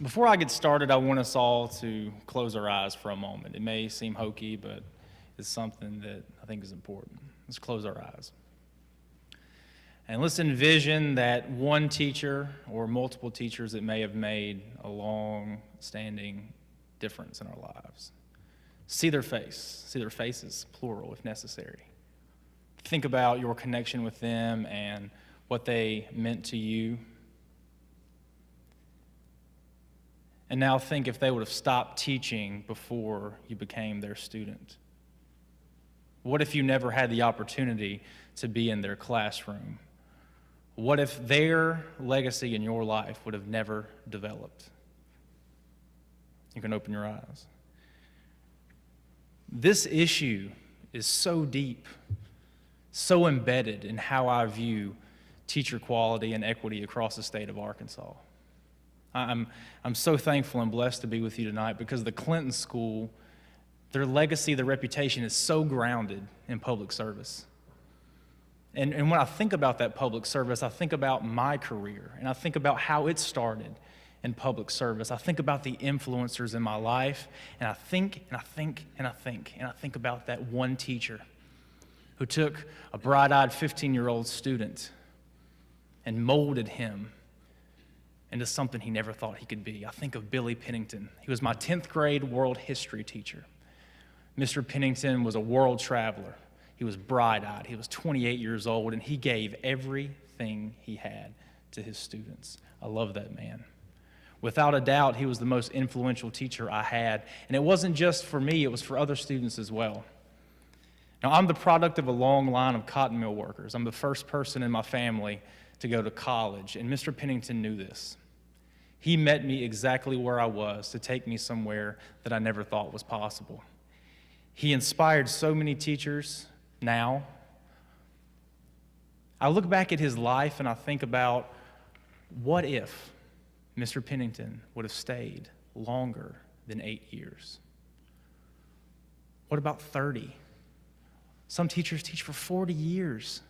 Before I get started, I want us all to close our eyes for a moment. It may seem hokey, but it's something that I think is important. Let's close our eyes. And let's envision that one teacher or multiple teachers that may have made a long-standing difference in our lives. See their faces, plural if necessary. Think about your connection with them and what they meant to you. And now think if they would have stopped teaching before you became their student. What if you never had the opportunity to be in their classroom? What if their legacy in your life would have never developed? You can open your eyes. This issue is so deep, so embedded in how I view teacher quality and equity across the state of Arkansas. I'm so thankful and blessed to be with you tonight because the Clinton School, their legacy, their reputation is so grounded in public service. And when I think about that public service, I think about my career, and I think about how it started in public service. I think about the influencers in my life, and I think about that one teacher who took a bright-eyed 15-year-old student and molded him into something he never thought he could be. I think of Billy Pennington. He was my 10th grade world history teacher. Mr. Pennington was a world traveler. He was bright-eyed. He was 28 years old, and he gave everything he had to his students. I love that man. Without a doubt, he was the most influential teacher I had, and it wasn't just for me, it was for other students as well. Now, I'm the product of a long line of cotton mill workers. I'm the first person in my family to go to college, and Mr. Pennington knew this. He met me exactly where I was to take me somewhere that I never thought was possible. He inspired so many teachers now. I look back at his life and I think about what if Mr. Pennington would have stayed longer than 8 years? What about 30? Some teachers teach for 40 years.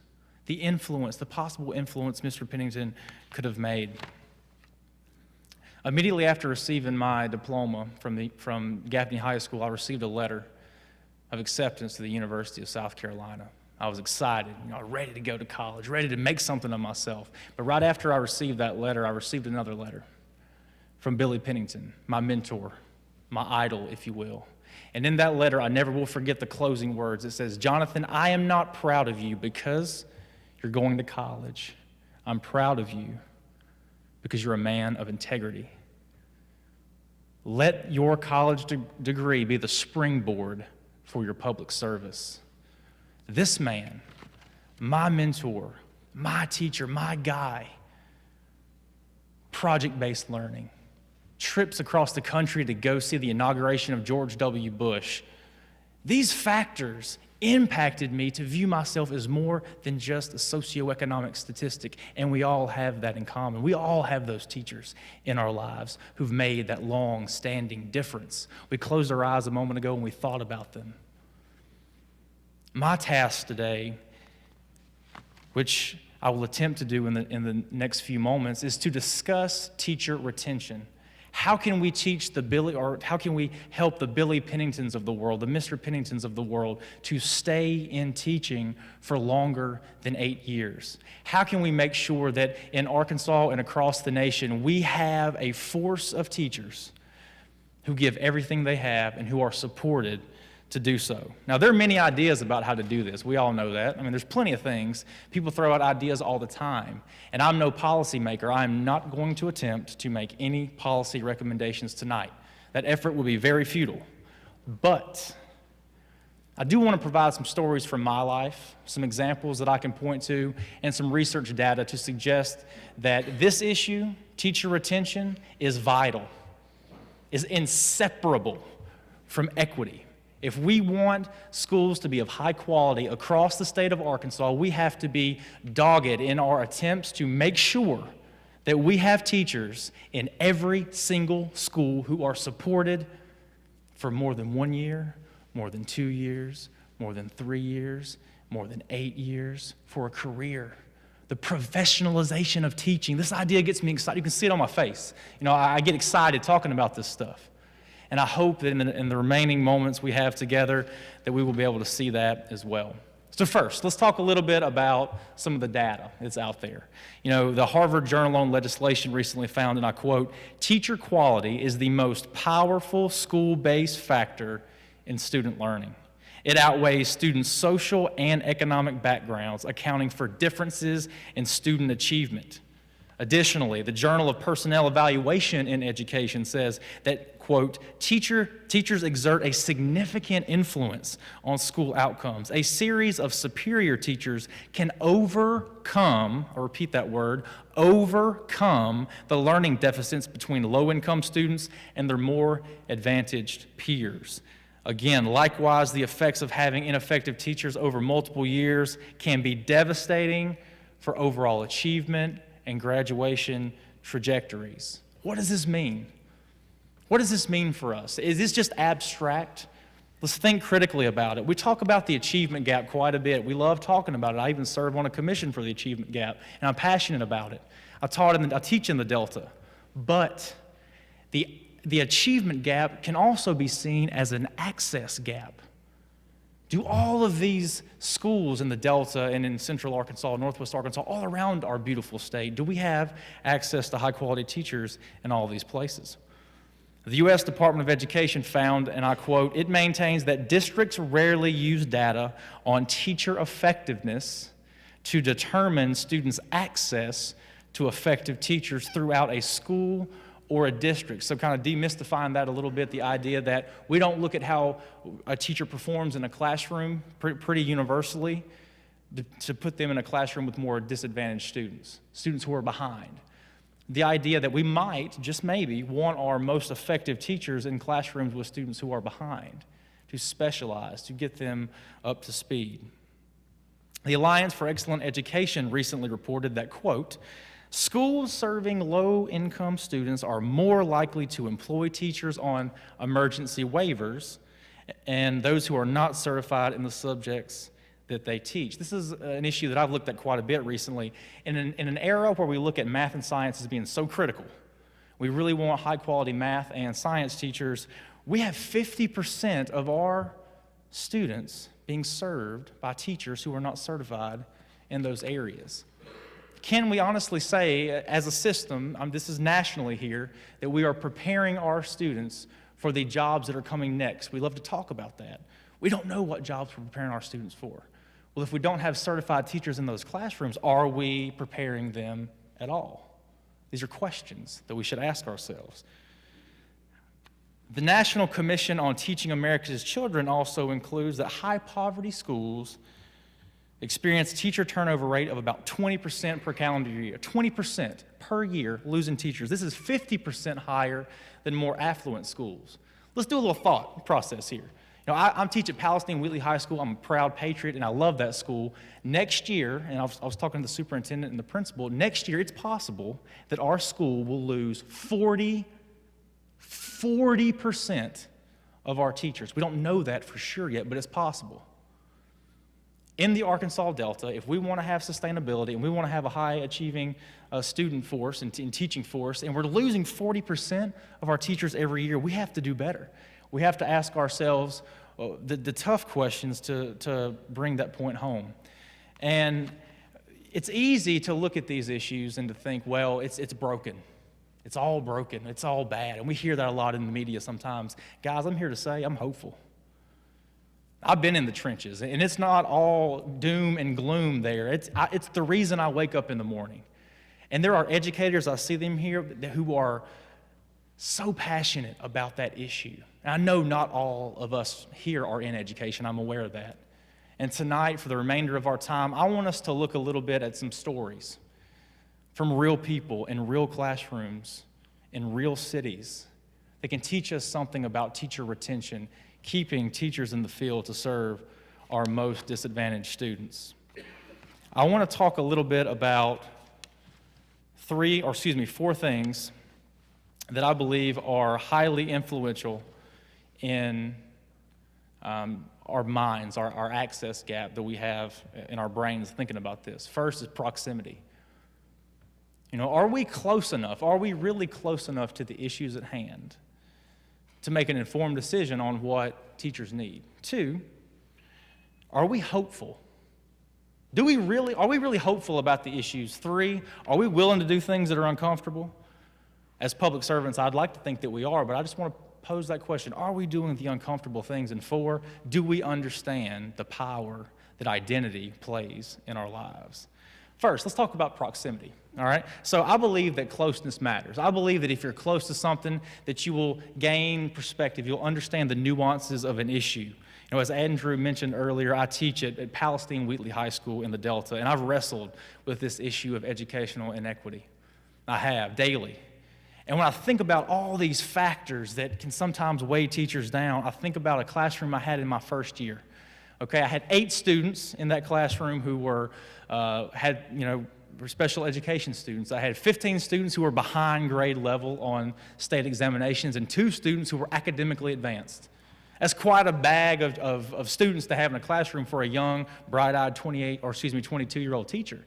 The influence, the possible influence Mr. Pennington could have made. Immediately after receiving my diploma from Gaffney High School, I received a letter of acceptance to the University of South Carolina. I was excited, ready to go to college, ready to make something of myself. But right after I received that letter, I received another letter from Billy Pennington, my mentor, my idol, if you will. And in that letter, I never will forget the closing words. It says, "Jonathan, I am not proud of you because you're going to college. I'm proud of you because you're a man of integrity. Let your college degree be the springboard for your public service." This man, my mentor, my teacher, my guy, project-based learning, trips across the country to go see the inauguration of George W. Bush. These factors impacted me to view myself as more than just a socioeconomic statistic, and we all have that in common. We all have those teachers in our lives who've made that long-standing difference. We closed our eyes a moment ago and we thought about them. My task today, which I will attempt to do in the next few moments, is to discuss teacher retention. How can we how can we help the Billy Penningtons of the world, the Mr. Penningtons of the world, to stay in teaching for longer than 8 years? How can we make sure that in Arkansas and across the nation, we have a force of teachers who give everything they have and who are supported to do so? Now, there are many ideas about how to do this. We all know that. I mean, there's plenty of things. People throw out ideas all the time. And I'm no policymaker. I'm not going to attempt to make any policy recommendations tonight. That effort will be very futile. But I do want to provide some stories from my life, some examples that I can point to, and some research data to suggest that this issue, teacher retention, is vital, is inseparable from equity. If we want schools to be of high quality across the state of Arkansas, we have to be dogged in our attempts to make sure that we have teachers in every single school who are supported for more than 1 year, more than 2 years, more than 3 years, more than 8 years, for a career. the professionalization of teaching. This idea gets me excited. You can see it on my face. I get excited talking about this stuff. And I hope that in the remaining moments we have together that we will be able to see that as well. So first, let's talk a little bit about some of the data that's out there. The Harvard Journal on Legislation recently found, and I quote, "Teacher quality is the most powerful school-based factor in student learning. It outweighs students' social and economic backgrounds, accounting for differences in student achievement." Additionally, the Journal of Personnel Evaluation in Education says that, quote, teachers exert a significant influence on school outcomes. A series of superior teachers can overcome, I'll repeat that word, overcome the learning deficits between low-income students and their more advantaged peers. Again, likewise, the effects of having ineffective teachers over multiple years can be devastating for overall achievement and graduation trajectories. What does this mean? What does this mean for us? Is this just abstract? Let's think critically about it. We talk about the achievement gap quite a bit. We love talking about it. I even serve on a commission for the achievement gap, and I'm passionate about it. I teach in the Delta. But the achievement gap can also be seen as an access gap. Do all of these schools in the Delta and in Central Arkansas, Northwest Arkansas, all around our beautiful state, do we have access to high-quality teachers in all of these places? The U.S. Department of Education found, and I quote, "It maintains that districts rarely use data on teacher effectiveness to determine students' access to effective teachers throughout a school or a district." So kind of demystifying that a little bit, the idea that we don't look at how a teacher performs in a classroom pretty universally to put them in a classroom with more disadvantaged students who are behind. The idea that we might, just maybe, want our most effective teachers in classrooms with students who are behind, to specialize, to get them up to speed. The Alliance for Excellent Education recently reported that, quote, "Schools serving low-income students are more likely to employ teachers on emergency waivers and those who are not certified in the subjects that they teach." This is an issue that I've looked at quite a bit recently. In an era where we look at math and science as being so critical, we really want high-quality math and science teachers, we have 50% of our students being served by teachers who are not certified in those areas. Can we honestly say, as a system, this is nationally here, that we are preparing our students for the jobs that are coming next? We love to talk about that. We don't know what jobs we're preparing our students for. Well, if we don't have certified teachers in those classrooms, are we preparing them at all? These are questions that we should ask ourselves. The National Commission on Teaching America's Children also includes that high-poverty schools experience teacher turnover rate of about 20% per calendar year, 20% per year losing teachers. This is 50% higher than more affluent schools. Let's do a little thought process here. I'm teaching at Palestine Wheatley High School. I'm a proud patriot, and I love that school. Next year, and I was talking to the superintendent and the principal, next year it's possible that our school will lose 40% of our teachers. We don't know that for sure yet, but it's possible. In the Arkansas Delta, if we want to have sustainability and we want to have a high-achieving student force and teaching force, and we're losing 40% of our teachers every year, we have to do better. We have to ask ourselves the tough questions to bring that point home. And it's easy to look at these issues and to think, well, it's broken. It's all broken. It's all bad. And we hear that a lot in the media sometimes. Guys, I'm here to say I'm hopeful. I've been in the trenches, and it's not all doom and gloom there. It's the reason I wake up in the morning. And there are educators, I see them here, who are so passionate about that issue. And I know not all of us here are in education. I'm aware of that. And tonight, for the remainder of our time, I want us to look a little bit at some stories from real people in real classrooms in real cities that can teach us something about teacher retention, keeping teachers in the field to serve our most disadvantaged students. I want to talk a little bit about four things that I believe are highly influential in our minds, our access gap that we have in our brains thinking about this. First is proximity. Are we close enough? Are we really close enough to the issues at hand to make an informed decision on what teachers need? 2, are we hopeful? Are we really hopeful about the issues? 3, are we willing to do things that are uncomfortable? As public servants, I'd like to think that we are, but I just want to pose that question. Are we doing the uncomfortable things? And 4, do we understand the power that identity plays in our lives? First, let's talk about proximity, all right? So I believe that closeness matters. I believe that if you're close to something, that you will gain perspective. You'll understand the nuances of an issue. As Andrew mentioned earlier, I teach at Palestine Wheatley High School in the Delta, and I've wrestled with this issue of educational inequity. I have, daily. And when I think about all these factors that can sometimes weigh teachers down, I think about a classroom I had in my first year. Okay, I had 8 students in that classroom who were special education students. I had 15 students who were behind grade level on state examinations and 2 students who were academically advanced. That's quite a bag of students to have in a classroom for a young, bright-eyed 22-year-old teacher.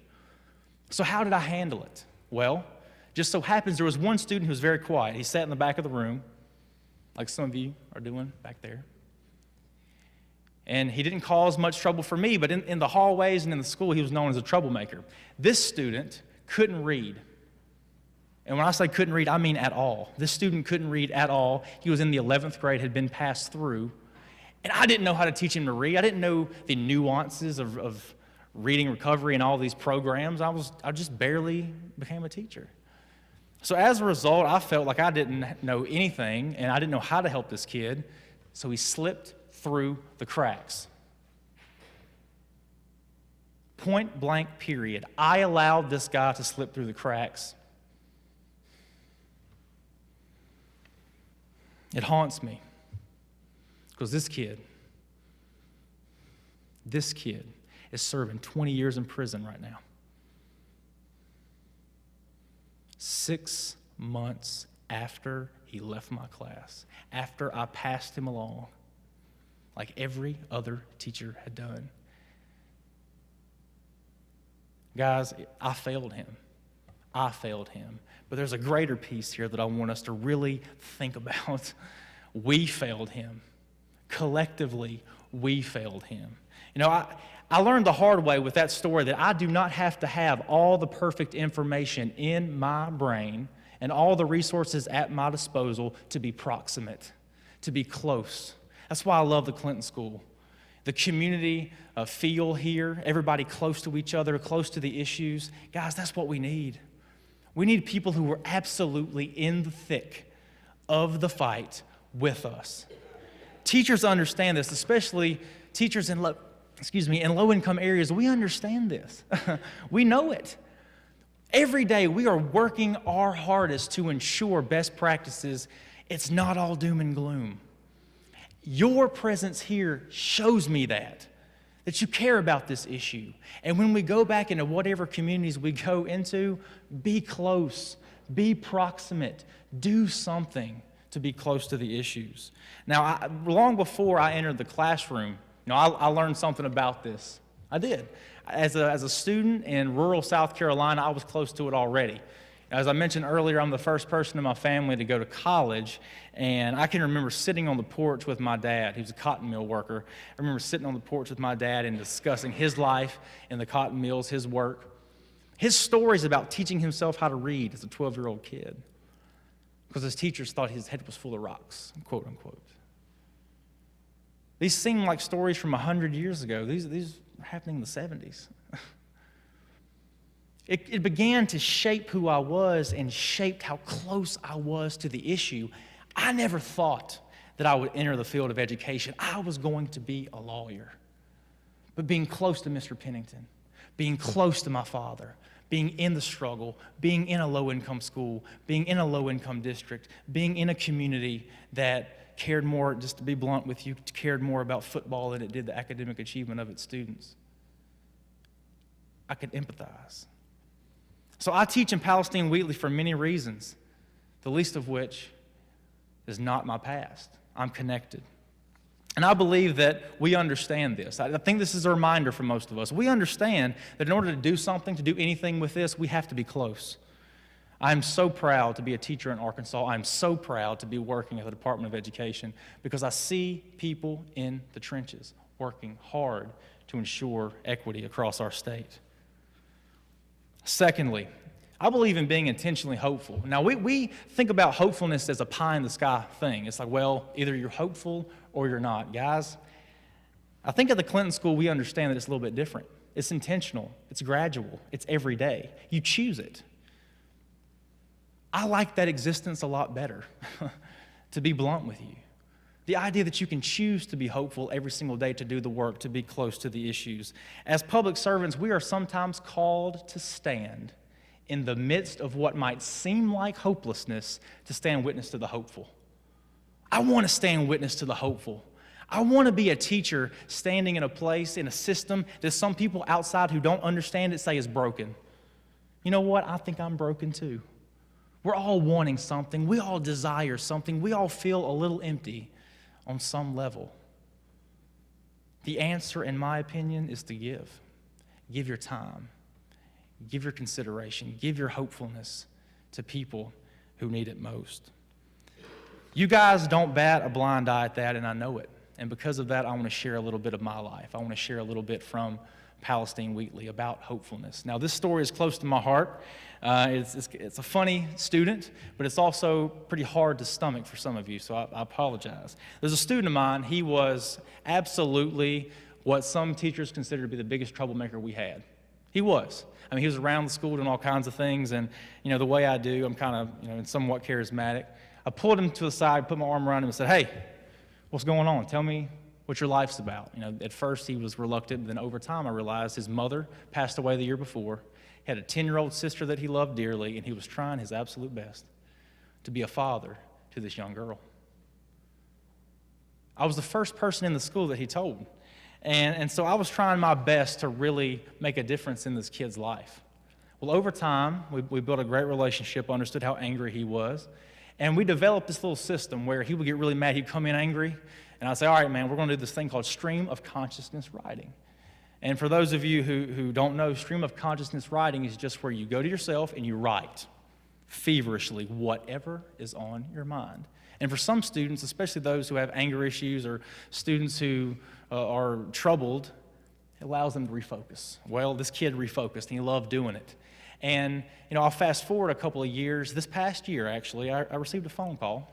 So how did I handle it? Well, just so happens there was one student who was very quiet. He sat in the back of the room, like some of you are doing back there. And he didn't cause much trouble for me, but in the hallways and in the school, he was known as a troublemaker. This student couldn't read. And when I say couldn't read, I mean at all. This student couldn't read at all. He was in the 11th grade, had been passed through. And I didn't know how to teach him to read. I didn't know the nuances of reading recovery and all these programs. I just barely became a teacher. So as a result, I felt like I didn't know anything, and I didn't know how to help this kid, so he slipped through the cracks. Point blank period. I allowed this guy to slip through the cracks. It haunts me because this kid is serving 20 years in prison right now. 6 months after he left my class, after I passed him along, like every other teacher had done. Guys, I failed him. But there's a greater piece here that I want us to really think about. We failed him. Collectively, we failed him. I learned the hard way with that story that I do not have to have all the perfect information in my brain and all the resources at my disposal to be proximate, to be close. That's why I love the Clinton School. The community feel here, everybody close to each other, close to the issues. Guys, that's what we need. We need people who are absolutely in the thick of the fight with us. Teachers understand this, especially teachers in low-income areas. We understand this. We know it. Every day we are working our hardest to ensure best practices. It's not all doom and gloom. Your presence here shows me that you care about this issue. And when we go back into whatever communities we go into, be close, be proximate, do something to be close to the issues. Now, long before I entered the classroom, I learned something about this. I did. As a student in rural South Carolina, I was close to it already. As I mentioned earlier, I'm the first person in my family to go to college, and I can remember sitting on the porch with my dad. He was a cotton mill worker. I remember sitting on the porch with my dad and discussing his life in the cotton mills, his work, his stories about teaching himself how to read as a 12-year-old kid, because his teachers thought his head was full of rocks, quote unquote. These seem like stories from 100 years ago. These were happening in the 70s. It began to shape who I was and shaped how close I was to the issue. I never thought that I would enter the field of education. I was going to be a lawyer. But being close to Mr. Pennington, being close to my father, being in the struggle, being in a low-income school, being in a low-income district, being in a community that cared more, just to be blunt with you, cared more about football than it did the academic achievement of its students. I could empathize. So I teach in Palestine Wheatley for many reasons, the least of which is not my past. I'm connected. And I believe that we understand this. I think this is a reminder for most of us. We understand that in order to do something, to do anything with this, we have to be close. I'm so proud to be a teacher in Arkansas. I'm so proud to be working at the Department of Education because I see people in the trenches working hard to ensure equity across our state. Secondly, I believe in being intentionally hopeful. Now, we think about hopefulness as a pie-in-the-sky thing. It's like, well, either you're hopeful or you're not. Guys, I think at the Clinton School, we understand that it's a little bit different. It's intentional. It's gradual. It's every day. You choose it. I like that existence a lot better, to be blunt with you. The idea that you can choose to be hopeful every single day, to do the work, to be close to the issues. As public servants, we are sometimes called to stand in the midst of what might seem like hopelessness, to stand witness to the hopeful. I want to stand witness to the hopeful. I want to be a teacher standing in a place, in a system that some people outside who don't understand it say is broken. You know what? I think I'm broken too. We're all wanting something. We all desire something. We all feel a little empty on some level. The answer, in my opinion, is to give. Give your time. Give your consideration. Give your hopefulness to people who need it most. You guys don't bat a blind eye at that, and I know it. And because of that, I want to share a little bit of my life. I want to share a little bit from Palestine Wheatley about hopefulness. Now, this story is close to my heart. It's a funny student, but it's also pretty hard to stomach for some of you, so I apologize. There's a student of mine. He was absolutely what some teachers consider to be the biggest troublemaker we had. He was. I mean, he was around the school doing all kinds of things, and, the way I do, I'm kind of, somewhat charismatic. I pulled him to the side, put my arm around him, and said, "Hey, what's going on? Tell me what your life's about." At first he was reluctant, but then over time I realized his mother passed away the year before. He had a 10-year-old sister that he loved dearly, and he was trying his absolute best to be a father to this young girl. I was the first person in the school that he told. And so I was trying my best to really make a difference in this kid's life. Well, over time, we built a great relationship, understood how angry he was, and we developed this little system where he would get really mad. He'd come in angry, and I'd say, "All right, man, we're going to do this thing called stream of consciousness writing." And for those of you who don't know, stream of consciousness writing is just where you go to yourself and you write feverishly whatever is on your mind. And for some students, especially those who have anger issues or students who are troubled, it allows them to refocus. Well, this kid refocused, and he loved doing it. And, I'll fast forward a couple of years. This past year, actually, I received a phone call.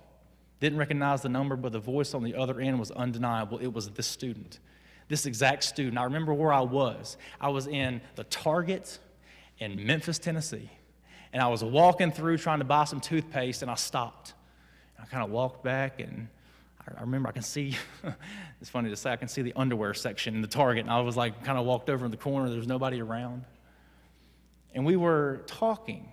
Didn't recognize the number, but the voice on the other end was undeniable. It was this student, this exact student. I remember where I was. I was in the Target in Memphis, Tennessee. And I was walking through trying to buy some toothpaste, and I stopped. I kind of walked back, and I remember I can see, it's funny to say, I can see the underwear section in the Target, and I was like, kind of walked over in the corner, there was nobody around. And we were talking,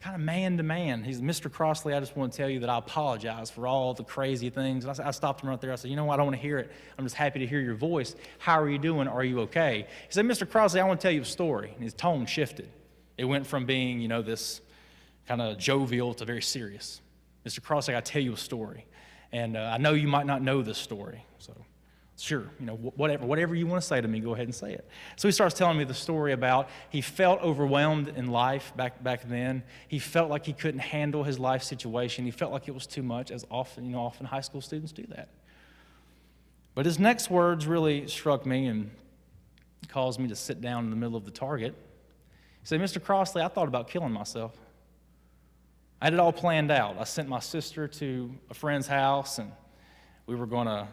kind of man to man. He's Mr. Crossley, I just want to tell you that I apologize for all the crazy things. And I stopped him right there. I said, "You know what, I don't want to hear it. I'm just happy to hear your voice. How are you doing? Are you okay?" He said, "Mr. Crossley, I want to tell you a story." And his tone shifted. It went from being, this kind of jovial to very serious. "Mr. Crossley, I tell you a story. And I know you might not know this story, so sure, whatever you want to say to me, go ahead and say it." So he starts telling me the story about he felt overwhelmed in life back then. He felt like he couldn't handle his life situation. He felt like it was too much, as often high school students do that. But his next words really struck me and caused me to sit down in the middle of the Target. He said, "Mr. Crossley, I thought about killing myself. I had it all planned out. I sent my sister to a friend's house, and we were going to,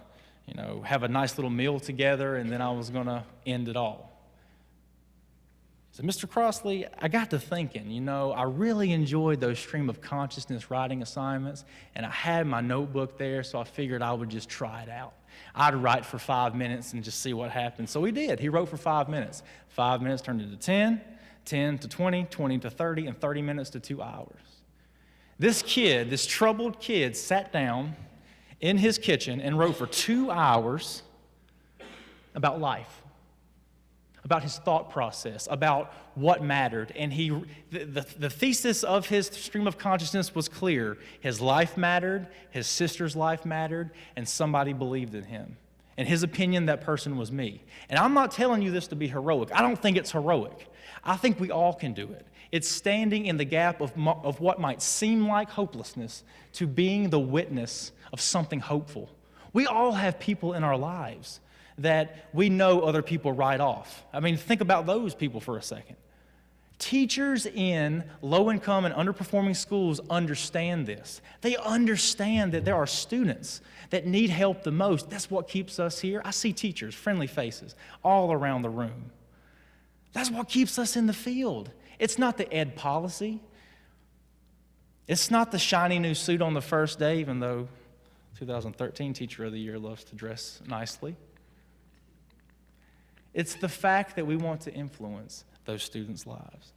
have a nice little meal together, and then I was going to end it all." So, "Mr. Crossley, I got to thinking, I really enjoyed those stream of consciousness writing assignments, and I had my notebook there, so I figured I would just try it out. I'd write for 5 minutes and just see what happened." So he did. He wrote for 5 minutes. 5 minutes turned into 10, 10 to 20, 20 to 30, and 30 minutes to 2 hours. This kid, this troubled kid, sat down in his kitchen and wrote for 2 hours about life, about his thought process, about what mattered. And the thesis of his stream of consciousness was clear. His life mattered, his sister's life mattered, and somebody believed in him. In his opinion, that person was me. And I'm not telling you this to be heroic. I don't think it's heroic. I think we all can do it. It's standing in the gap of what might seem like hopelessness to being the witness of something hopeful. We all have people in our lives that we know other people write off. I mean, think about those people for a second. Teachers in low-income and underperforming schools understand this. They understand that there are students that need help the most. That's what keeps us here. I see teachers, friendly faces, all around the room. That's what keeps us in the field. It's not the ed policy. It's not the shiny new suit on the first day, even though 2013 Teacher of the Year loves to dress nicely. It's the fact that we want to influence those students' lives.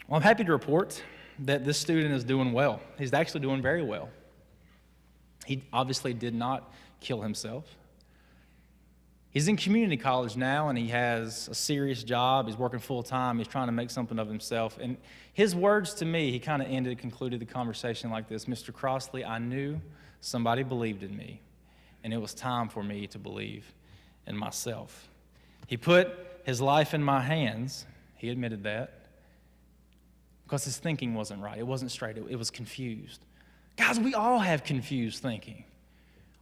Well, I'm happy to report that this student is doing well. He's actually doing very well. He obviously did not kill himself. He's in community college now, and he has a serious job. He's working full-time. He's trying to make something of himself. And his words to me, he kind of concluded the conversation like this: Mr. Crossley, I knew somebody believed in me, and it was time for me to believe in myself. He put his life in my hands. He admitted that. Because his thinking wasn't right. It wasn't straight. It was confused. Guys, we all have confused thinking.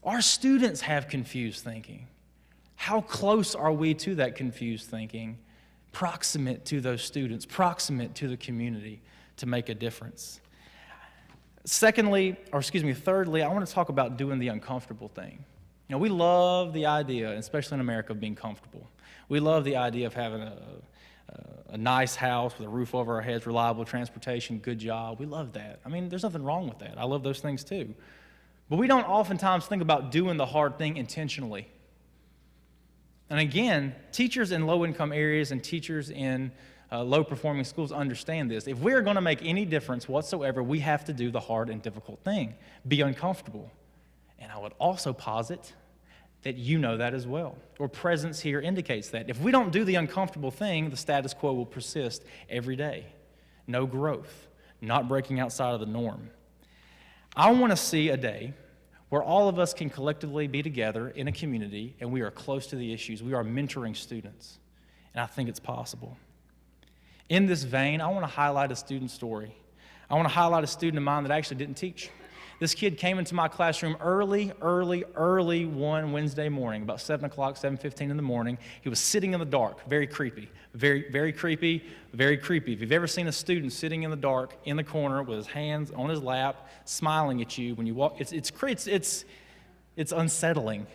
Our students have confused thinking. How close are we to that confused thinking, proximate to those students, proximate to the community to make a difference? Thirdly, I want to talk about doing the uncomfortable thing. You know, we love the idea, especially in America, of being comfortable. We love the idea of having a nice house with a roof over our heads, reliable transportation, good job. We love that. I mean, there's nothing wrong with that. I love those things too. But we don't oftentimes think about doing the hard thing intentionally. And again, teachers in low-income areas and teachers in low-performing schools understand this. If we're going to make any difference whatsoever, we have to do the hard and difficult thing, be uncomfortable. And I would also posit that you know that as well. Your presence here indicates that. If we don't do the uncomfortable thing, the status quo will persist every day. No growth, not breaking outside of the norm. I want to see a day where all of us can collectively be together in a community and we are close to the issues. We are mentoring students, and I think it's possible. In this vein, I want to highlight a student story. I want to highlight a student of mine that actually didn't teach. This kid came into my classroom early one Wednesday morning, about 7 o'clock, 7:15 in the morning. He was sitting in the dark, very creepy, very creepy, very creepy. If you've ever seen a student sitting in the dark in the corner with his hands on his lap, smiling at you when you walk, it's unsettling.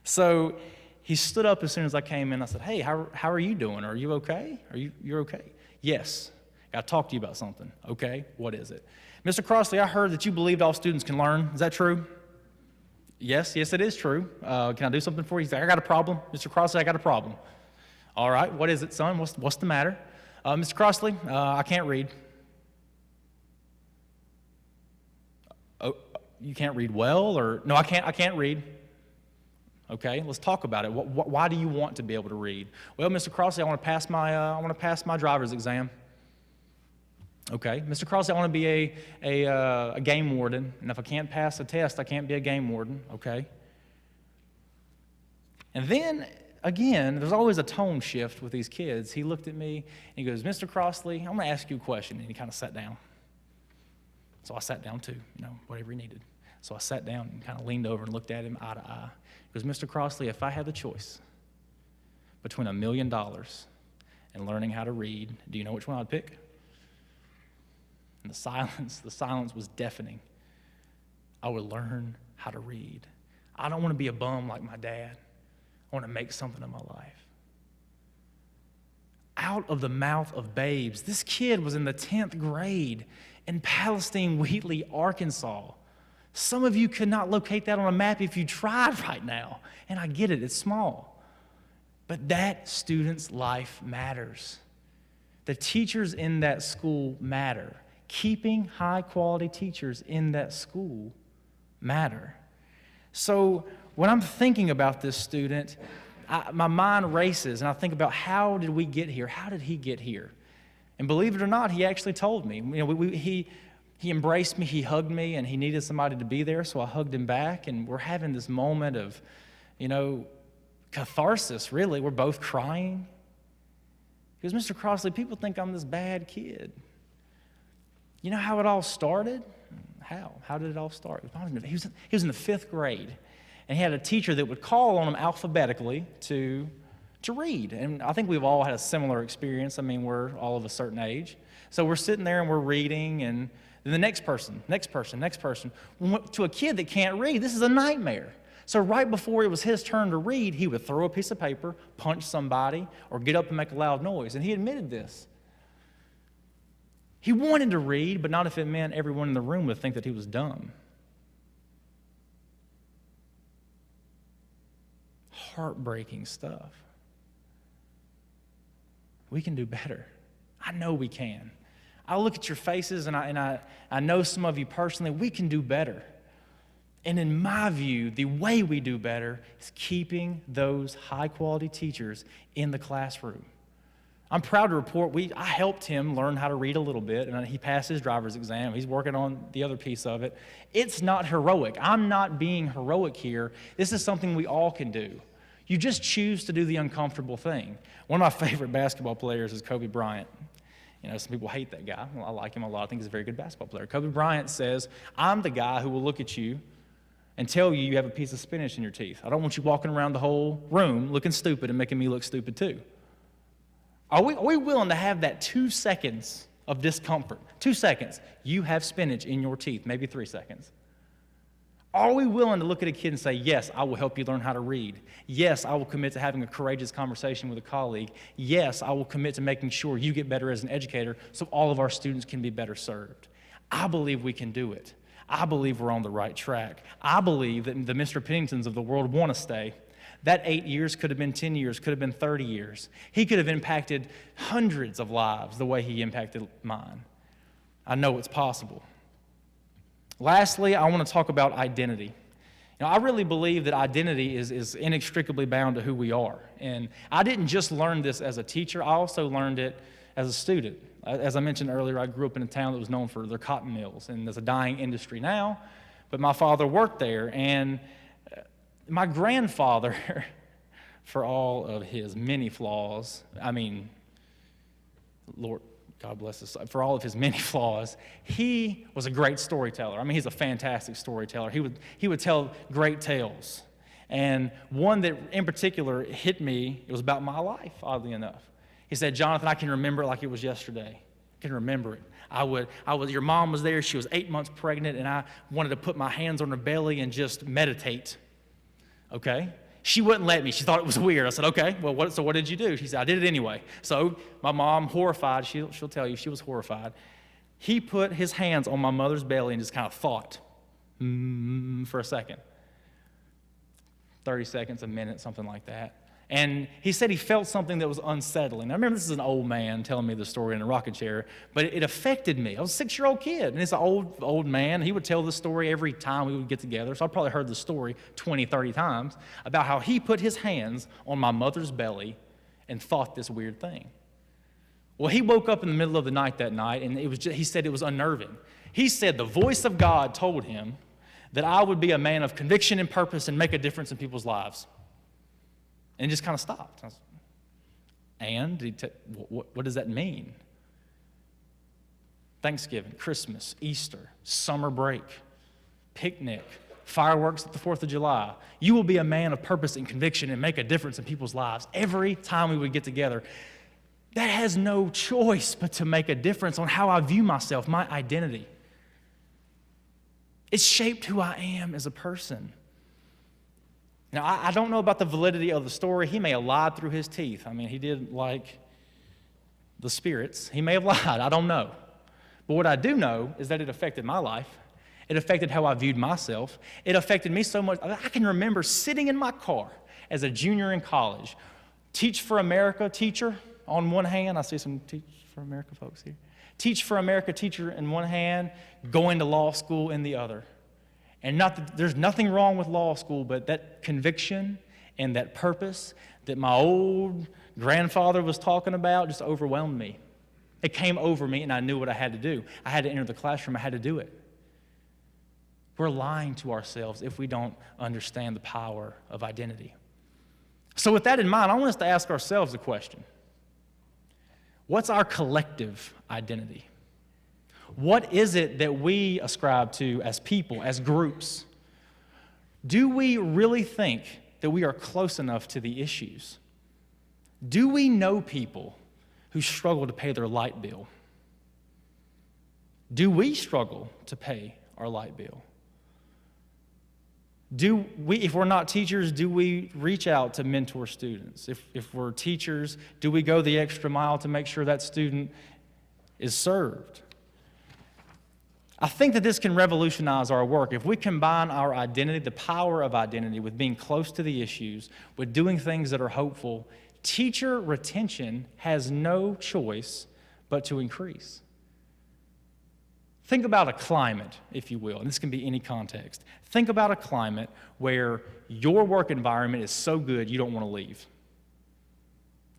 So he stood up as soon as I came in. I said, "Hey, how are you doing? Are you okay? You're okay?" "Yes. Got to talk to you about something." "Okay, what is it?" "Mr. Crossley, I heard that you believed all students can learn. Is that true?" Yes, it is true. Can I do something for you?" He's like, "I got a problem. Mr. Crossley, I got a problem." "All right, what is it, son? What's the matter?" "Mr. Crossley, I can't read." "Oh, you can't read well?" Or, "No, I can't read." "Okay, let's talk about it. Why do you want to be able to read?" "Well, Mr. Crossley, I want to pass my driver's exam." "Okay, Mr. Crossley, I want to be a game warden, and if I can't pass a test, I can't be a game warden." "Okay." And then, again, there's always a tone shift with these kids. He looked at me, and he goes, "Mr. Crossley, I'm going to ask you a question," and he kind of sat down. So I sat down too, whatever he needed. So I sat down and kind of leaned over and looked at him eye to eye. He goes, "Mr. Crossley, if I had the choice between $1 million and learning how to read, do you know which one I'd pick?" And the silence was deafening. "I would learn how to read. I don't want to be a bum like my dad. I want to make something of my life." Out of the mouth of babes. This kid was in the 10th grade in Palestine Wheatley, Arkansas. Some of you could not locate that on a map if you tried right now. And I get it, it's small. But that student's life matters. The teachers in that school matter. Keeping high-quality teachers in that school matter. So when I'm thinking about this student, my mind races, and I think about how did we get here? How did he get here? And believe it or not, he actually told me. He embraced me, he hugged me, and he needed somebody to be there, so I hugged him back, and we're having this moment of, catharsis, really. We're both crying. He goes, Mr. Crossley, people think I'm this bad kid. You know how it all started? How? How did it all start? He was in the 5th grade, and he had a teacher that would call on him alphabetically to read. And I think we've all had a similar experience. I mean, we're all of a certain age. So we're sitting there and we're reading, and then the next person. To a kid that can't read, this is a nightmare. So right before it was his turn to read, he would throw a piece of paper, punch somebody, or get up and make a loud noise. And he admitted this. He wanted to read, but not if it meant everyone in the room would think that he was dumb. Heartbreaking stuff. We can do better. I know we can. I look at your faces, and I know some of you personally. We can do better. And in my view, the way we do better is keeping those high-quality teachers in the classroom. I'm proud to report I helped him learn how to read a little bit, and he passed his driver's exam. He's working on the other piece of it. It's not heroic. I'm not being heroic here. This is something we all can do. You just choose to do the uncomfortable thing. One of my favorite basketball players is Kobe Bryant. Some people hate that guy. Well, I like him a lot. I think he's a very good basketball player. Kobe Bryant says, I'm the guy who will look at you and tell you you have a piece of spinach in your teeth. I don't want you walking around the whole room looking stupid and making me look stupid too. Are we willing to have that 2 seconds of discomfort? 2 seconds. You have spinach in your teeth, maybe 3 seconds. Are we willing to look at a kid and say, yes, I will help you learn how to read. Yes, I will commit to having a courageous conversation with a colleague. Yes, I will commit to making sure you get better as an educator so all of our students can be better served. I believe we can do it. I believe we're on the right track. I believe that the Mr. Penningtons of the world want to stay. That 8 years could have been 10 years, could have been 30 years. He could have impacted hundreds of lives the way he impacted mine. I know it's possible. Lastly, I want to talk about identity. I really believe that identity is inextricably bound to who we are. And I didn't just learn this as a teacher, I also learned it as a student. As I mentioned earlier, I grew up in a town that was known for their cotton mills, and there's a dying industry now, but my father worked there, and my grandfather, for all of his many flaws, Lord, God bless us, for all of his many flaws, he was a great storyteller. He's a fantastic storyteller. He would tell great tales. And one that in particular hit me, it was about my life, oddly enough. He said, Jonathan, I can remember it like it was yesterday. I can remember it. Your mom was there, she was 8 months pregnant, and I wanted to put my hands on her belly and just meditate. Okay? She wouldn't let me. She thought it was weird. I said, okay, well, what did you do? She said, I did it anyway. So my mom, horrified, she'll tell you she was horrified. He put his hands on my mother's belly and just kind of thought for a second. 30 seconds, a minute, something like that. And he said he felt something that was unsettling. Now, remember, this is an old man telling me the story in a rocking chair, but it affected me. I was a 6-year-old kid, and it's an old man. He would tell the story every time we would get together, so I probably heard the story 20, 30 times about how he put his hands on my mother's belly and thought this weird thing. Well, he woke up in the middle of the night that night, and he said it was unnerving. He said the voice of God told him that I would be a man of conviction and purpose and make a difference in people's lives. And it just kind of stopped. What does that mean? Thanksgiving, Christmas, Easter, summer break, picnic, fireworks at the 4th of July. You will be a man of purpose and conviction and make a difference in people's lives. Every time we would get together, that has no choice but to make a difference on how I view myself, my identity. It's shaped who I am as a person. Now, I don't know about the validity of the story. He may have lied through his teeth. He did like the spirits. He may have lied. I don't know. But what I do know is that it affected my life. It affected how I viewed myself. It affected me so much. I can remember sitting in my car as a junior in college. Teach for America teacher on one hand. I see some Teach for America folks here. Teach for America teacher in one hand, going to law school in the other. And there's nothing wrong with law school, but that conviction and that purpose that my old grandfather was talking about just overwhelmed me. It came over me, and I knew what I had to do. I had to enter the classroom. I had to do it. We're lying to ourselves if we don't understand the power of identity. So with that in mind, I want us to ask ourselves a question. What's our collective identity? What is it that we ascribe to as people, as groups? Do we really think that we are close enough to the issues? Do we know people who struggle to pay their light bill? Do we struggle to pay our light bill? Do we, if we're not teachers, do we reach out to mentor students? If we're teachers, do we go the extra mile to make sure that student is served? I think that this can revolutionize our work. If we combine our identity, the power of identity, with being close to the issues, with doing things that are hopeful, teacher retention has no choice but to increase. Think about a climate, if you will, and this can be any context. Think about a climate where your work environment is so good you don't want to leave.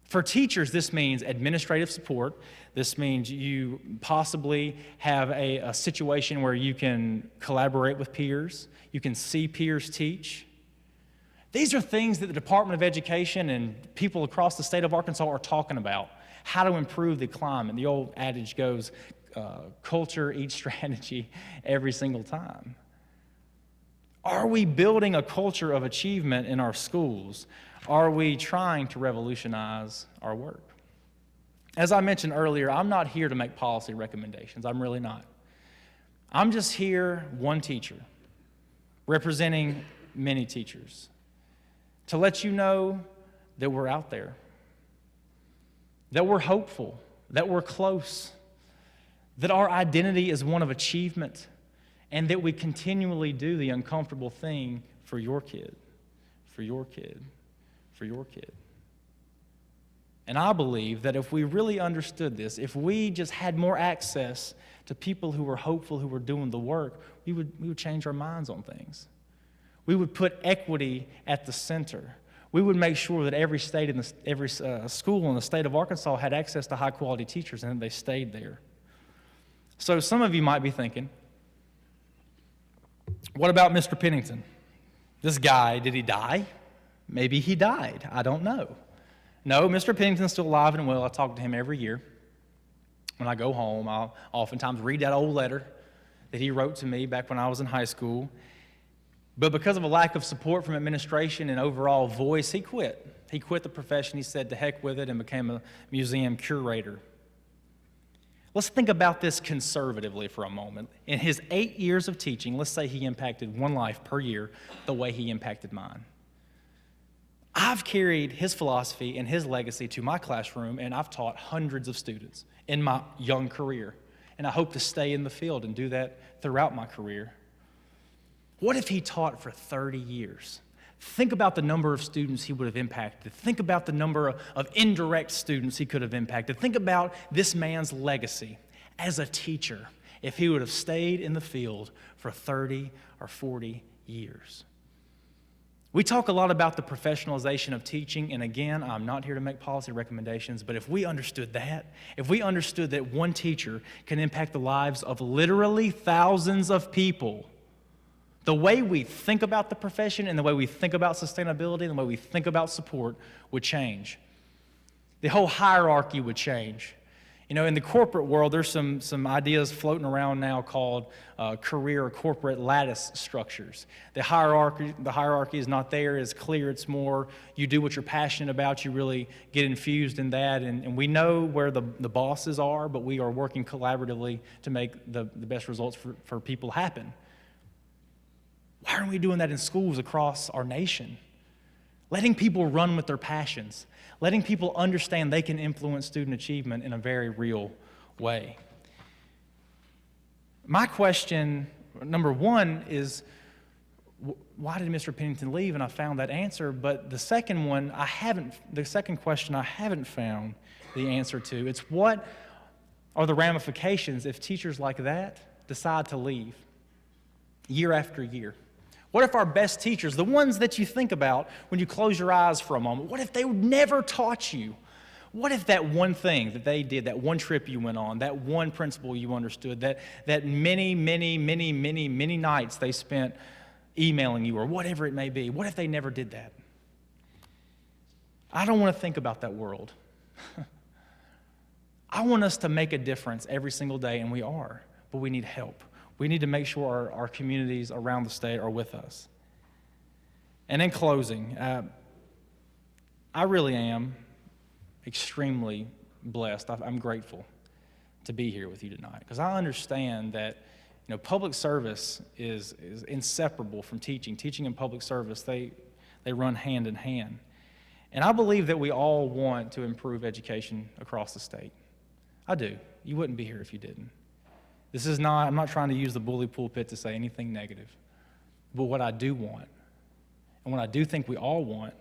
For teachers, this means administrative support. This means you possibly have a situation where you can collaborate with peers. You can see peers teach. These are things that the Department of Education and people across the state of Arkansas are talking about, how to improve the climate. The old adage goes, culture eats strategy every single time. Are we building a culture of achievement in our schools? Are we trying to revolutionize our work? As I mentioned earlier, I'm not here to make policy recommendations. I'm really not. I'm just here, one teacher, representing many teachers, to let you know that we're out there, that we're hopeful, that we're close, that our identity is one of achievement, and that we continually do the uncomfortable thing for your kid, for your kid, for your kid. And I believe that if we really understood this, if we just had more access to people who were hopeful, who were doing the work, we would change our minds on things. We would put equity at the center. We would make sure that every school in the state of Arkansas had access to high-quality teachers, and that they stayed there. So some of you might be thinking, what about Mr. Pennington? This guy, did he die? Maybe he died. I don't know. No, Mr. Pennington's still alive and well. I talk to him every year. When I go home, I'll oftentimes read that old letter that he wrote to me back when I was in high school. But because of a lack of support from administration and overall voice, he quit. He quit the profession. He said, to heck with it, and became a museum curator. Let's think about this conservatively for a moment. In his 8 years of teaching, let's say he impacted one life per year the way he impacted mine. I've carried his philosophy and his legacy to my classroom, and I've taught hundreds of students in my young career. And I hope to stay in the field and do that throughout my career. What if he taught for 30 years? Think about the number of students he would have impacted. Think about the number of indirect students he could have impacted. Think about this man's legacy as a teacher if he would have stayed in the field for 30 or 40 years. We talk a lot about the professionalization of teaching, and again, I'm not here to make policy recommendations, but if we understood that, if we understood that one teacher can impact the lives of literally thousands of people, the way we think about the profession and the way we think about sustainability and the way we think about support would change. The whole hierarchy would change. You know, in the corporate world, there's some ideas floating around now called career or corporate lattice structures. The hierarchy is not there, it's clear, it's more you do what you're passionate about, you really get infused in that, and we know where the bosses are, but we are working collaboratively to make the best results for people happen. Why aren't we doing that in schools across our nation? Letting people run with their passions. Letting people understand they can influence student achievement in a very real way. My question, number one, is why did Mr. Pennington leave? And I found that answer. But the second question I haven't found the answer to. It's what are the ramifications if teachers like that decide to leave year after year? What if our best teachers, the ones that you think about when you close your eyes for a moment, what if they never taught you? What if that one thing that they did, that one trip you went on, that one principle you understood, that many nights they spent emailing you or whatever it may be, what if they never did that? I don't want to think about that world. I want us to make a difference every single day, and we are, but we need help. We need to make sure our communities around the state are with us. And in closing, I really am extremely blessed. I'm grateful to be here with you tonight because I understand that public service is inseparable from teaching. Teaching and public service, they run hand in hand. And I believe that we all want to improve education across the state. I do. You wouldn't be here if you didn't. I'm not trying to use the bully pulpit to say anything negative. But what I do want, and what I do think we all want,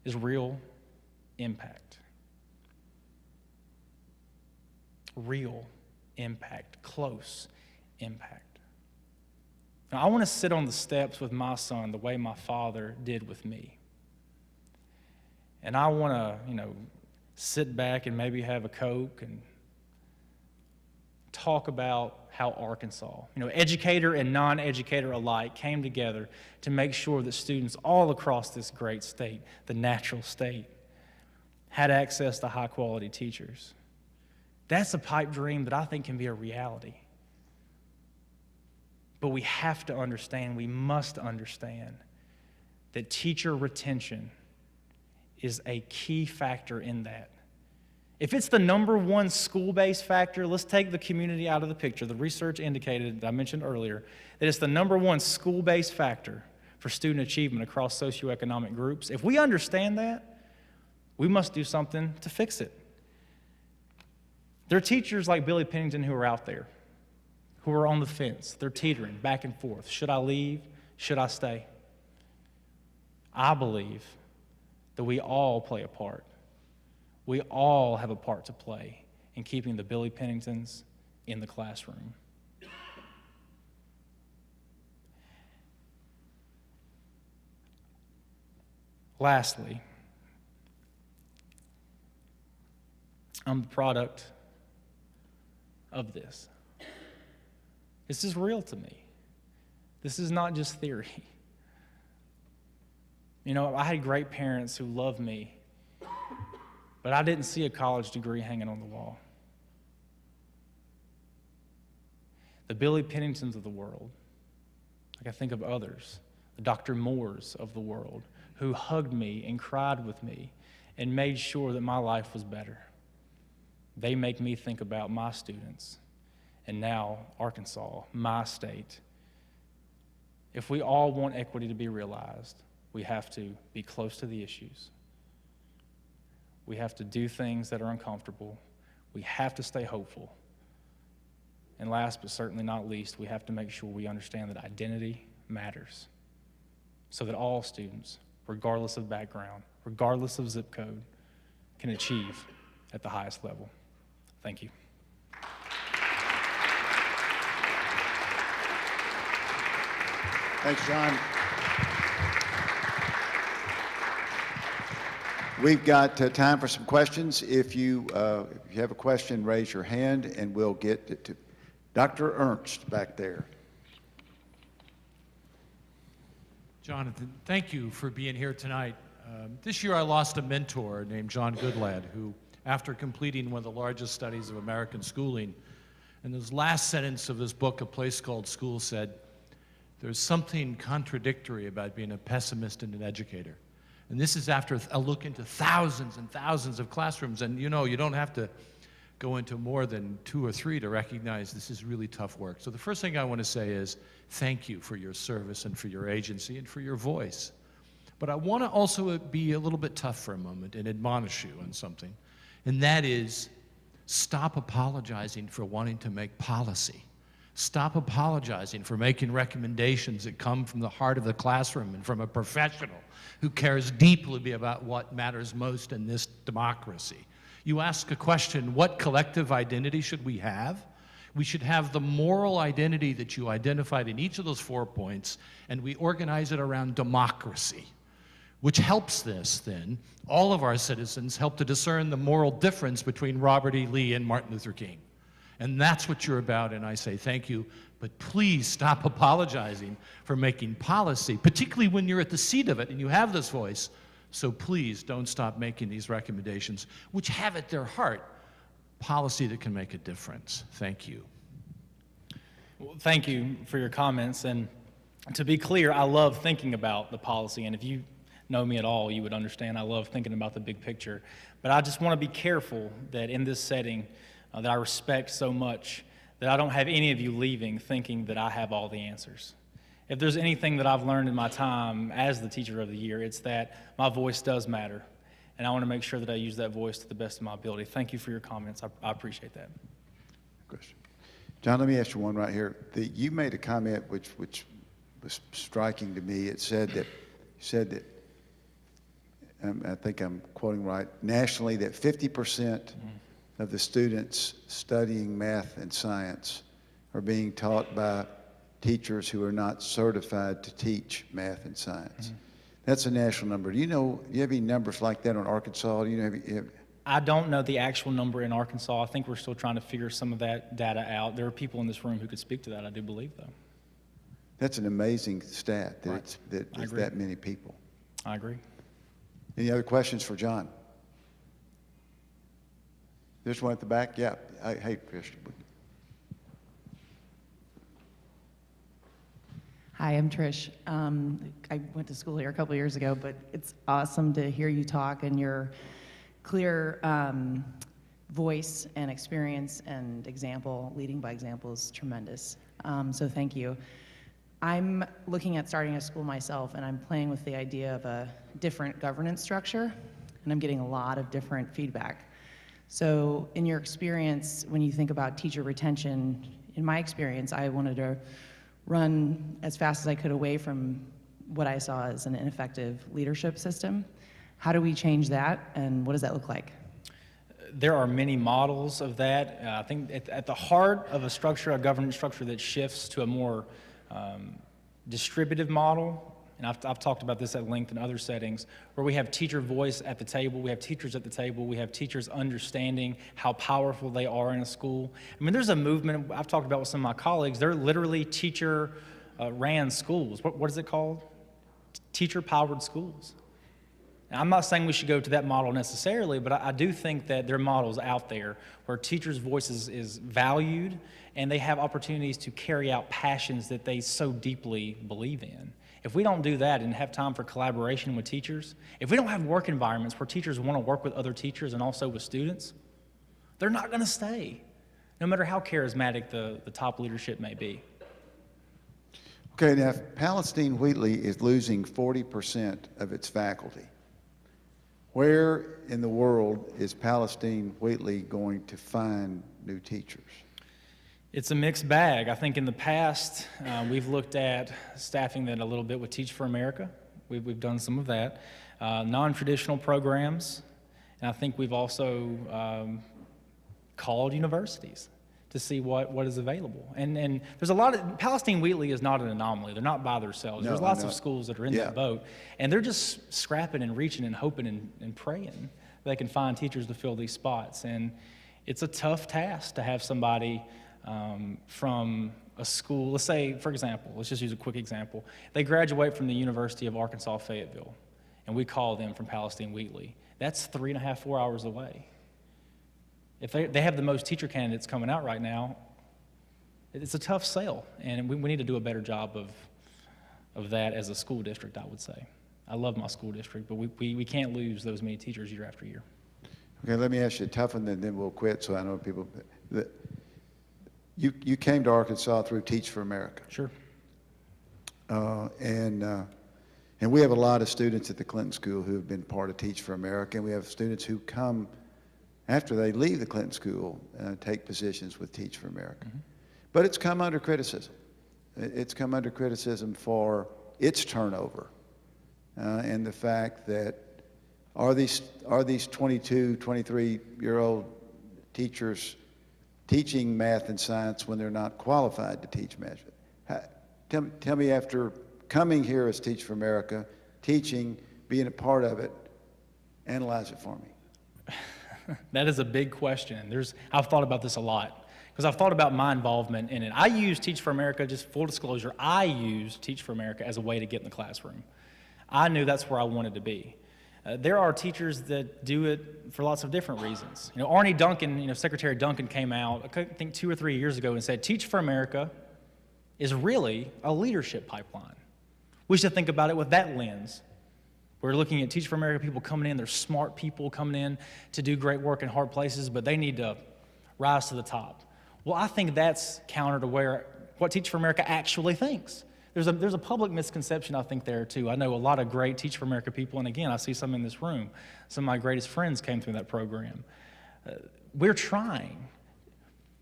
is real impact. Real impact, close impact. Now, I want to sit on the steps with my son the way my father did with me. And I want to, sit back and maybe have a Coke and talk about how Arkansas, educator and non-educator alike, came together to make sure that students all across this great state, the natural state, had access to high-quality teachers. That's a pipe dream that I think can be a reality. But we have to understand, we must understand, that teacher retention is a key factor in that. If it's the number one school-based factor, let's take the community out of the picture. The research indicated, that I mentioned earlier, that it's the number one school-based factor for student achievement across socioeconomic groups. If we understand that, we must do something to fix it. There are teachers like Billy Pennington who are out there, who are on the fence. They're teetering back and forth. Should I leave? Should I stay? I believe that we all play a part. We all have a part to play in keeping the Billy Penningtons in the classroom. Lastly, I'm the product of this. This is real to me. This is not just theory. I had great parents who loved me, but I didn't see a college degree hanging on the wall. The Billy Penningtons of the world, I can think of others, the Dr. Moores of the world, who hugged me and cried with me and made sure that my life was better. They make me think about my students, and now Arkansas, my state. If we all want equity to be realized, we have to be close to the issues. We have to do things that are uncomfortable. We have to stay hopeful. And last but certainly not least, we have to make sure we understand that identity matters so that all students, regardless of background, regardless of zip code, can achieve at the highest level. Thank you. Thanks, John. We've got time for some questions. If you have a question, raise your hand, and we'll get it to Dr. Ernst back there. Jonathan, thank you for being here tonight. This year I lost a mentor named John Goodlad, who, after completing one of the largest studies of American schooling, in his last sentence of his book, A Place Called School, said, "There's something contradictory about being a pessimist and an educator." And this is after a look into thousands and thousands of classrooms. And you don't have to go into more than 2 or 3 to recognize this is really tough work. So the first thing I want to say is thank you for your service and for your agency and for your voice. But I want to also be a little bit tough for a moment and admonish you on something. And that is, stop apologizing for wanting to make policy. Stop apologizing for making recommendations that come from the heart of the classroom and from a professional who cares deeply about what matters most in this democracy. You ask a question, what collective identity should we have? We should have the moral identity that you identified in each of those 4 points, and we organize it around democracy. which helps this, then, all of our citizens help to discern the moral difference between Robert E. Lee and Martin Luther King. And that's what you're about, and I say thank you, but please stop apologizing for making policy, particularly when you're at the seat of it and you have this voice. So please don't stop making these recommendations, which have at their heart policy that can make a difference. Thank you. Well, thank you for your comments, and to be clear, I love thinking about the policy, and if you know me at all, you would understand I love thinking about the big picture. But I just want to be careful that in this setting that I respect so much, that I don't have any of you leaving thinking that I have all the answers. If there's anything that I've learned in my time as the Teacher of the Year, it's that my voice does matter, and I want to make sure that I use that voice to the best of my ability. Thank you for your comments. I appreciate that. Question. John, let me ask you one right here. You made a comment which was striking to me. It said that, I think I'm quoting right, nationally that 50% of the students studying math and science are being taught by teachers who are not certified to teach math and science. That's a national number. Do you have any numbers like that on Arkansas? Do you know, I don't know the actual number in Arkansas. I think we're still trying to figure some of that data out. There are people in this room who could speak to that, I do believe, though. That's an amazing stat, that Right. it's that many people. I agree. Any other questions for John? There's one at the back. Yeah. Hey, Christian. Hi, I'm Trish. I went to school here a couple years ago, but it's awesome to hear you talk, and your clear voice and experience and example, leading by example, is tremendous. So thank you. I'm looking at starting a school myself, and I'm playing with the idea of a different governance structure, and I'm getting a lot of different feedback. So in your experience, when you think about teacher retention, in my experience, I wanted to run as fast as I could away from what I saw as an ineffective leadership system. How do we change that, and what does that look like? There are many models of that. I think at the heart of a structure, a governance structure that shifts to a more distributive model, and I've talked about this at length in other settings, where we have teacher voice at the table, we have teachers at the table, we have teachers understanding how powerful they are in a school. I mean, there's a movement I've talked about with some of my colleagues. They're literally teacher ran schools. What is it called? Teacher-powered schools. Now, I'm not saying we should go to that model necessarily, but I do think that there are models out there where teachers' voices is valued and they have opportunities to carry out passions that they so deeply believe in. If we don't do that and have time for collaboration with teachers, if we don't have work environments where teachers want to work with other teachers and also with students, they're not going to stay, no matter how charismatic the top leadership may be. Okay, now if Palestine Wheatley is losing 40% of its faculty, where in the world is Palestine Wheatley going to find new teachers? It's a mixed bag. I think in the past, we've looked at staffing that a little bit with Teach for America. We've done some of that. Non-traditional programs, and I think we've also called universities to see what is available. And there's a lot of, Palestine Wheatley is not an anomaly. They're not by themselves. No, There's lots no. of schools that are in that boat, and they're just scrapping and reaching and hoping and praying they can find teachers to fill these spots. And it's a tough task to have somebody from a school, let's say, for example, let's just use a quick example. They graduate from the University of Arkansas, Fayetteville, and we call them from Palestine Wheatley. That's 3.5, 4 hours away. If they have the most teacher candidates coming out right now, it's a tough sell, and we need to do a better job of that as a school district, I would say. I love my school district, but we can't lose those many teachers year after year. Okay, let me ask you a tough one, and then we'll quit, so I know people. You came to Arkansas through Teach for America. Sure. And we have a lot of students at the Clinton School who have been part of Teach for America, and we have students who come after they leave the Clinton School, take positions with Teach for America. Mm-hmm. But it's come under criticism. It's come under criticism for its turnover and the fact that are these 22, 23-year-old teachers teaching math and science when they're not qualified to teach math? Tell me, after coming here as Teach for America, teaching, being a part of it, analyze it for me. That is a big question. I've thought about this a lot because I've thought about my involvement in it. I use Teach for America, just full disclosure, I use Teach for America as a way to get in the classroom. I knew that's where I wanted to be. There are teachers that do it for lots of different reasons. Arnie Duncan, Secretary Duncan came out, I think 2 or 3 years ago and said, Teach for America is really a leadership pipeline. We should think about it with that lens. We're looking at Teach for America people coming in, they're smart people coming in to do great work in hard places, but they need to rise to the top. Well, I think that's counter to what Teach for America actually thinks. There's a public misconception, I think, there too. I know a lot of great Teach for America people, and again, I see some in this room. Some of my greatest friends came through that program. We're trying,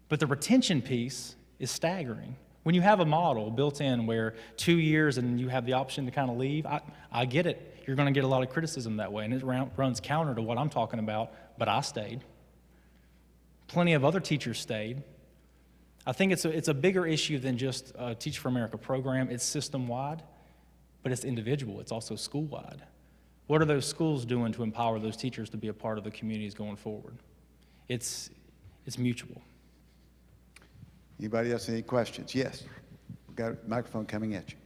but the retention piece is staggering. When you have a model built in where 2 years and you have the option to kind of leave, I get it. You're going to get a lot of criticism that way, and it runs counter to what I'm talking about, but I stayed. Plenty of other teachers stayed. I think it's a bigger issue than just a Teach for America program. It's system-wide, but it's individual. It's also school-wide. What are those schools doing to empower those teachers to be a part of the communities going forward? It's mutual. Anybody else, any questions? Yes. We've got a microphone coming at you.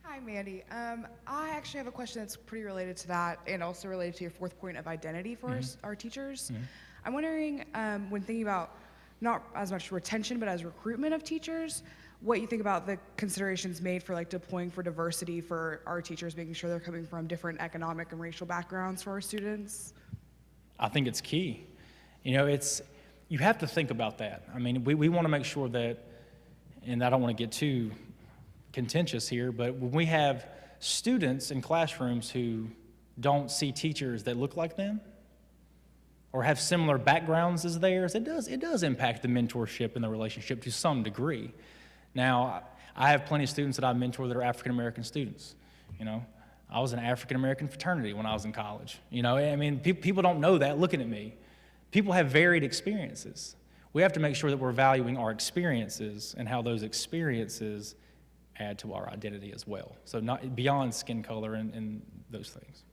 Hi, Mandy. I actually have a question that's pretty related to that and also related to your fourth point of identity for our teachers. I'm wondering, when thinking about not as much retention, but as recruitment of teachers, what you think about the considerations made for deploying for diversity for our teachers, making sure they're coming from different economic and racial backgrounds for our students? I think it's key. You have to think about that. I mean, we want to make sure that, and I don't want to get too contentious here, but when we have students in classrooms who don't see teachers that look like them or have similar backgrounds as theirs, it does impact the mentorship and the relationship to some degree. Now, I have plenty of students that I mentor that are African American students. I was in an African American fraternity when I was in college. People don't know that looking at me. People have varied experiences. We have to make sure that we're valuing our experiences and how those experiences add to our identity as well. So not beyond skin color and those things.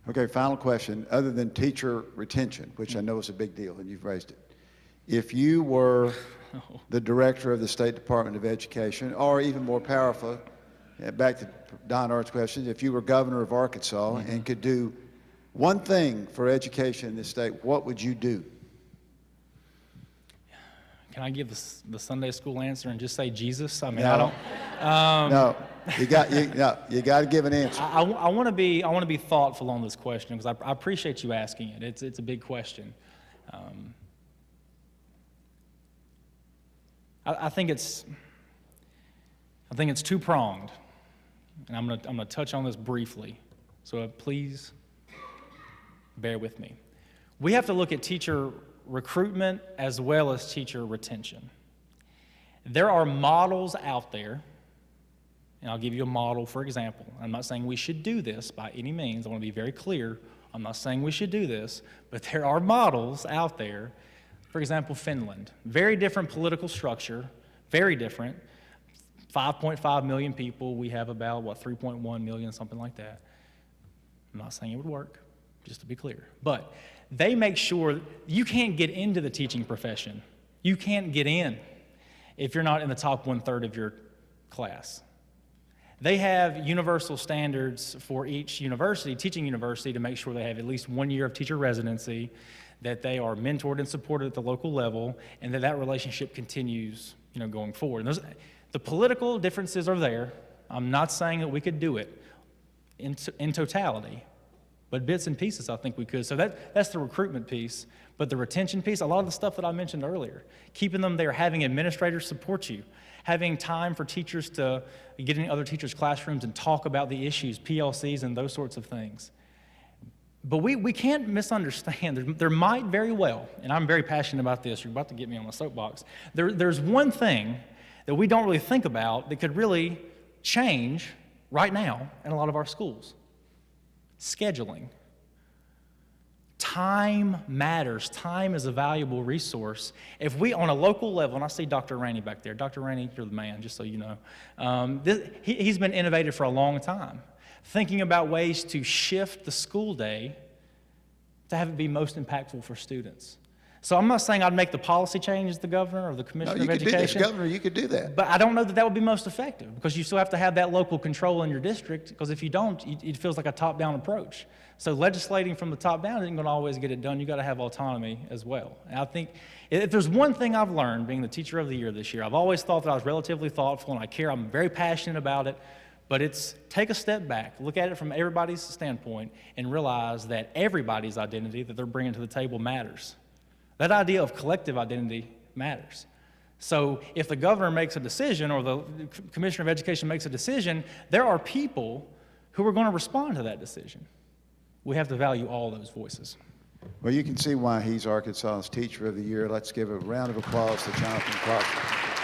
Okay, final question. Other than teacher retention, which I know is a big deal, and you've raised it. If you were the director of the State Department of Education, or even more powerful, back to Don Art's question, if you were governor of Arkansas and could do one thing for education in this state, what would you do? Can I give the Sunday school answer and just say Jesus? I mean, No. I don't. No, you got to give an answer. I want to be thoughtful on this question because I appreciate you asking it. It's a big question. I think it's two-pronged, and I'm gonna touch on this briefly. So please bear with me. We have to look at teacher recruitment as well as teacher retention. There are models out there, and I'll give you a model for example. I'm not saying we should do this by any means. I want to be very clear. I'm not saying we should do this, but there are models out there. For example, Finland, very different political structure, very different. 5.5 million people, we have about, 3.1 million, something like that. I'm not saying it would work, just to be clear. But they make sure you can't get into the teaching profession. You can't get in if you're not in the top 1/3 of your class. They have universal standards for each university, teaching university, to make sure they have at least 1 year of teacher residency, that they are mentored and supported at the local level, and that relationship continues, going forward. And the political differences are there. I'm not saying that we could do it in totality, but bits and pieces I think we could. So that's the recruitment piece. But the retention piece, a lot of the stuff that I mentioned earlier, keeping them there, having administrators support you, having time for teachers to get in other teachers' classrooms and talk about the issues, PLCs and those sorts of things. But we can't misunderstand. There might very well, and I'm very passionate about this, you're about to get me on my soapbox, there's one thing that we don't really think about that could really change right now in a lot of our schools. Scheduling. Time matters. Time is a valuable resource. If we, on a local level, and I see Dr. Rainey back there. Dr. Rainey, you're the man, just so you know. He's been innovative for a long time. thinking about ways to shift the school day to have it be most impactful for students. So I'm not saying I'd make the policy change as the governor or the No, commissioner you of could do that. education. Governor, you could do that. But I don't know that that would be most effective, because you still have to have that local control in your district, because if you don't, it feels like a top-down approach. So legislating from the top down isn't going to always get it done. You've got to have autonomy as well. And I think if there's one thing I've learned being the Teacher of the Year this year, I've always thought that I was relatively thoughtful and I care. I'm very passionate about it. But it's take a step back, look at it from everybody's standpoint, and realize that everybody's identity that they're bringing to the table matters. That idea of collective identity matters. So if the governor makes a decision or the commissioner of education makes a decision, there are people who are going to respond to that decision. We have to value all those voices. Well, you can see why he's Arkansas's Teacher of the Year. Let's give a round of applause to Jonathan Crossley.